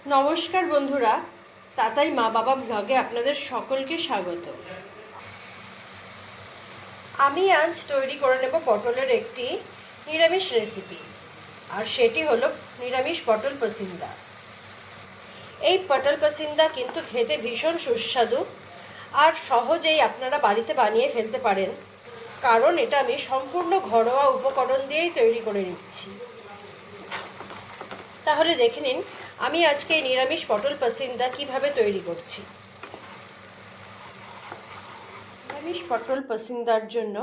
নমস্কার বন্ধুরা, তাতাই মা বাবা ব্লগে আপনাদের সকলকে স্বাগত। আমি আজ তৈরি করে নেব পটলের একটি নিরামিষ রেসিপি, আর সেটি হলো নিরামিষ পটল পসিন্দা। এই পটল পসিন্দা কিন্তু খেতে ভীষণ সুস্বাদু আর সহজেই আপনারা বাড়িতে বানিয়ে ফেলতে পারেন, কারণ এটা আমি সম্পূর্ণ ঘরোয়া উপকরণ দিয়েই তৈরি করে নিচ্ছি। তাহলে দেখে নিন আমি আজকে এই নিরামিষ পটল পসিন্দা কিভাবে তৈরি করছি। নিরামিষ পটল পসিন্দার জন্য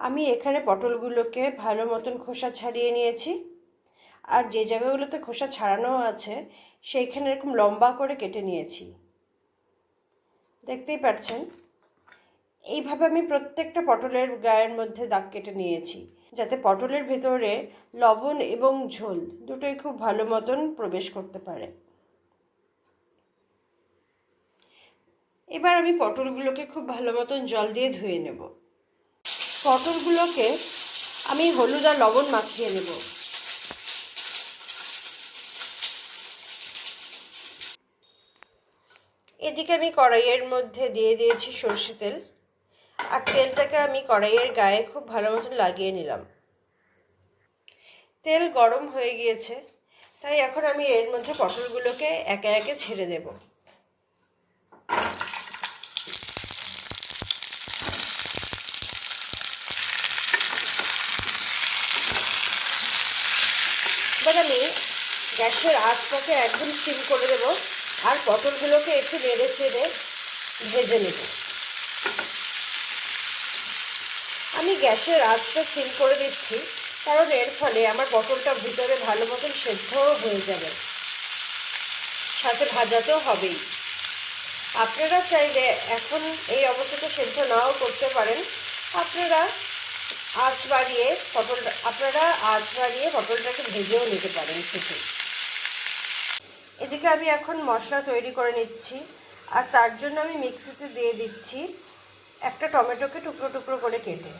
আমি এখানে পটলগুলোকে ভালো মতন খোসা ছাড়িয়ে নিয়েছি, আর যে জায়গাগুলোতে খোসা ছাড়ানো আছে সেইখানে এরকম লম্বা করে কেটে নিয়েছি। দেখতেই পাচ্ছেন, এইভাবে আমি প্রত্যেকটা পটলের গায়ের মধ্যে দাগ কেটে নিয়েছি, যাতে পটলের ভেতরে লবণ এবং ঝোল দুটোই খুব ভালো মতন প্রবেশ করতে পারে। এবার আমি পটলগুলোকে খুব ভালো মতন জল দিয়ে ধুয়ে নেব। পটলগুলোকে আমি হলুদ আর লবণ মাখিয়ে নেব। এদিকে আমি কড়াইয়ের মধ্যে দিয়ে দিয়েছি সরষে তেল, আর তেলটাকে আমি কড়াইয়ের গায়ে খুব ভালো মতন লাগিয়ে নিলাম। তেল গরম হয়ে গিয়েছে, তাই এখন আমি এর মধ্যে পটলগুলোকে একে একে ছেড়ে দেব। এবার আমি গ্যাসের আঁচটাকে একদম সিম করে দেব, আর পটলগুলোকে একটু নেড়ে চেড়ে ভেজে নেব। আমি গ্যাসের আঁচটা সিম করে দিচ্ছি, কারণ এর ফলে আমার পটলটা ভিতরে ভালো মতন সেদ্ধও হয়ে যাবে, সাথে ভাজাতেও হবেই। আপনারা চাইলে এখন এই অবস্থাতে সেদ্ধ নাও করতে পারেন। আপনারা আঁচ বাড়িয়ে পটলটাকে ভেজেও নিতে পারেন শুধু। এদিকে আমি এখন মশলা তৈরি করে নিচ্ছি, আর তার জন্য আমি মিক্সিতে দিয়ে দিচ্ছি একটা টমেটোকে টুকরো টুকরো করে কেটে।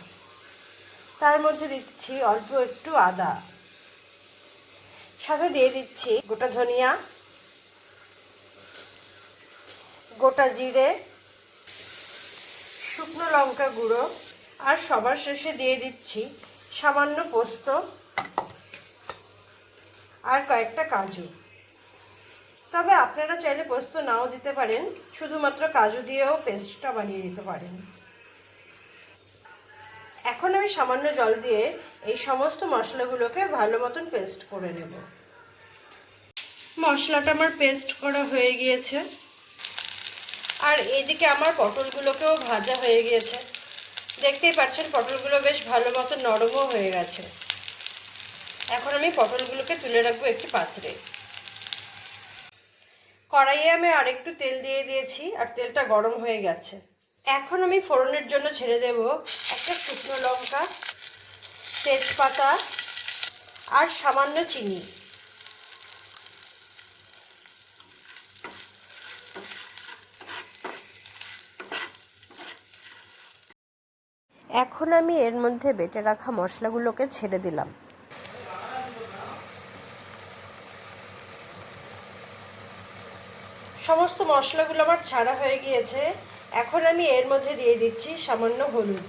তার মধ্যে দিচ্ছি অল্প একটু আদা, সাথে দিয়ে দিচ্ছি গোটা ধনিয়া, গোটা জিরে, শুকনো লঙ্কা গুঁড়ো, আর সবার শেষে দিয়ে দিচ্ছি সামান্য পোস্ত আর কয়েকটা কাজু। তবে আপনারা চাইলে পোস্ত নাও দিতে পারেন, শুধুমাত্র কাজু দিয়েও পেস্টটা বানিয়ে দিতে পারেন। এখন আমি সামান্য জল দিয়ে এই সমস্ত মশলাগুলোকে ভালো মতন পেস্ট করে নেব। মশলাটা আমার পেস্ট করা হয়ে গিয়েছে, আর এইদিকে আমার পটলগুলোকেও ভাজা হয়ে গিয়েছে। দেখতেই পাচ্ছেন পটলগুলো বেশ ভালো মতো নরমও হয়ে গেছে। এখন আমি পটলগুলোকে তুলে রাখবো একটি পাত্রে। কড়াইয়ে আমি আরেকটু তেল দিয়ে দিয়েছি, আর তেলটা গরম হয়ে গেছে। এখন আমি ফোড়নের জন্য ছেড়ে দেব একটা শুকনো লঙ্কা, তেজপাতা আর সামান্য চিনি। এখন আমি এর মধ্যে বেটে রাখা মশলাগুলোকে ছেড়ে দিলাম। সমস্ত মশলাগুলো আমার ছাড়া হয়ে গিয়েছে। এখন আমি এর মধ্যে দিয়ে দিচ্ছি সামান্য হলুদ।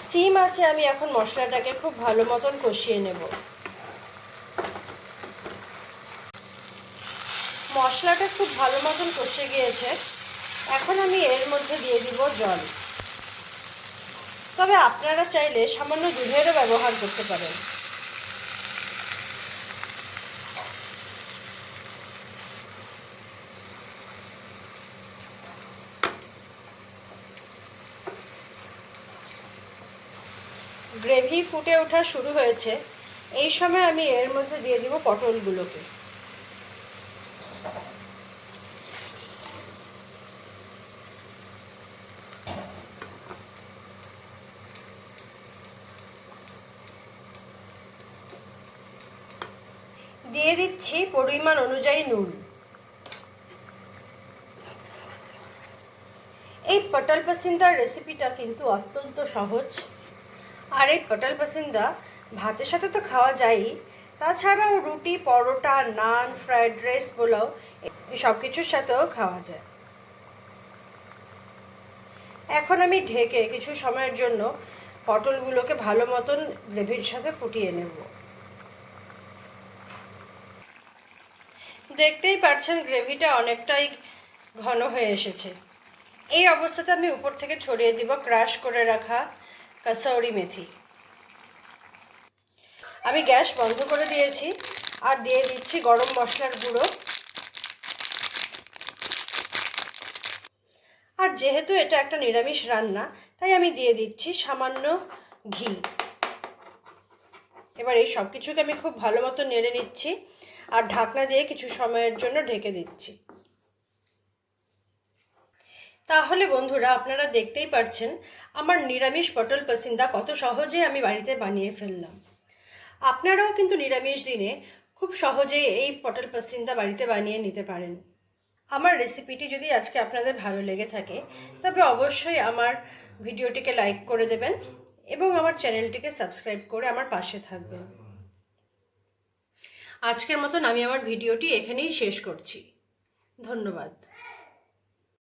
সিম আছে, আমি এখন মশলাটাকে খুব ভালো মতন কষিয়ে নেব। মশলাটা খুব ভালো মতন কষে গিয়েছে। এখন আমি এর মধ্যে দিয়ে দিব জল। তবে আপনারা চাইলে সামান্য দুধেরও ব্যবহার করতে পারেন। গ্রেভি ফুটে ওঠা শুরু হয়েছে। এই সময় আমি এর মধ্যে দিয়ে দিব পটলগুলোকে। দিয়ে দিচ্ছি পরিমাণ অনুযায়ী নুন। এই পটল পসিন্দার রেসিপিটা কিন্তু অত্যন্ত সহজ, আর এই পটল পসিন্দা ভাতের সাথে তো খাওয়া যায়ই, তাছাড়াও রুটি, পরোটা, নান, ফ্রাইড রাইস, পোলাও এই সব কিছুর সাথেও খাওয়া যায়। এখন আমি ঢেকে কিছু সময়ের জন্য পটলগুলোকে ভালো মতন গ্রেভির সাথে ফুটিয়ে নেব। দেখতেই পাচ্ছেন গ্রেভিটা অনেকটাই ঘন হয়ে এসেছে। এই অবস্থাতে আমি উপর থেকে ছড়িয়ে দিব ক্রাশ করে রাখা কাসৌরি মেথি। আমি গ্যাস বন্ধ করে দিয়েছি আর দিয়ে দিচ্ছি গরম মশলার গুঁড়ো। আর যেহেতু এটা একটা নিরামিষ রান্না, তাই আমি দিয়ে দিচ্ছি সামান্য ঘি। এবার এই সব কিছুকে আমি খুব ভালো মতো নেড়ে নিচ্ছি আর ঢাকনা দিয়ে কিছু সময়ের জন্য ঢেকে দিচ্ছি। তাহলে বন্ধুরা, আপনারা দেখতেই পাচ্ছেন আমার নিরামিষ পটল পসিন্দা কত সহজে আমি বাড়িতে বানিয়ে ফেললাম। আপনারাও কিন্তু নিরামিষ দিনে খুব সহজেই এই পটল পসিন্দা বাড়িতে বানিয়ে নিতে পারেন। আমার রেসিপিটি যদি আজকে আপনাদের ভালো লেগে থাকে, তবে অবশ্যই আমার ভিডিওটিকে লাইক করে দেবেন এবং আমার চ্যানেলটিকে সাবস্ক্রাইব করে আমার পাশে থাকবেন। আজকের মতন আমি আমার ভিডিওটি এখানেই শেষ করছি। ধন্যবাদ।